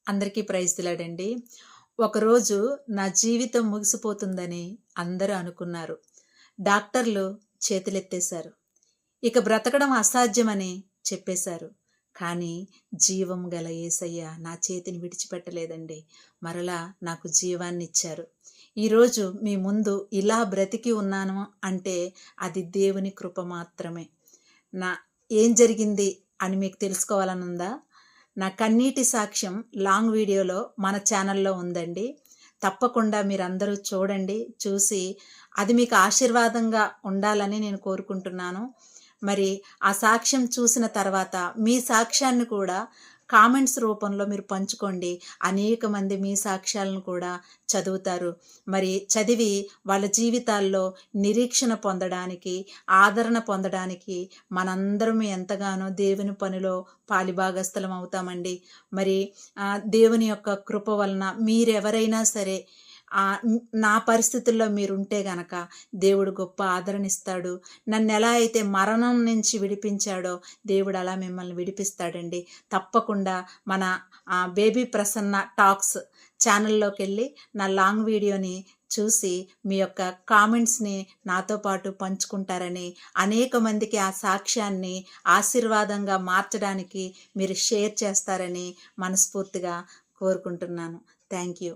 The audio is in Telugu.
అందరికీ ప్రైజ్ దిలాడండి. ఒకరోజు నా జీవితం ముగిసిపోతుందని అందరూ అనుకున్నారు. డాక్టర్లు చేతులెత్తేశారు. ఇక బ్రతకడం అసాధ్యమని చెప్పేశారు. కానీ జీవం గల యేసయ్య నా చేతిని విడిచిపెట్టలేదండి. మరలా నాకు జీవాన్నిచ్చారు. ఈరోజు మీ ముందు ఇలా బ్రతికి ఉన్నాను అంటే అది దేవుని కృప మాత్రమే. నా ఏం జరిగింది అని మీకు తెలుసుకోవాలనుందా? నా కన్నీటి సాక్ష్యం లాంగ్ వీడియోలో మన ఛానల్లో ఉందండి. తప్పకుండా మీరందరూ చూడండి. చూసి అది మీకు ఆశీర్వాదంగా ఉండాలని నేను కోరుకుంటున్నాను. మరి ఆ సాక్ష్యం చూసిన తర్వాత మీ సాక్ష్యాన్ని కూడా కామెంట్స్ రూపంలో మీరు పంచుకోండి. అనేక మంది మీ సాక్ష్యాలను కూడా చదువుతారు. మరి చదివి వాళ్ళ జీవితాల్లో నిరీక్షణ పొందడానికి, ఆదరణ పొందడానికి మనందరం ఎంతగానో దేవుని పనిలో పాలిభాగస్థలం అవుతామండి. మరి దేవుని యొక్క కృప వలన మీరెవరైనా సరే నా పరిస్థితుల్లో మీరుంటే గనక దేవుడు గొప్ప ఆదరణిస్తాడు. నన్ను ఎలా అయితే మరణం నుంచి విడిపించాడో దేవుడు అలా మిమ్మల్ని విడిపిస్తాడండి. తప్పకుండా మన బేబీ ప్రసన్న టాక్స్ ఛానల్లోకి వెళ్ళి నా లాంగ్ వీడియోని చూసి మీ యొక్క కామెంట్స్ని నాతో పాటు పంచుకుంటారని, అనేక మందికి ఆ సాక్ష్యాన్ని ఆశీర్వాదంగా మార్చడానికి మీరు షేర్ చేస్తారని మనస్ఫూర్తిగా కోరుకుంటున్నాను. Thank you.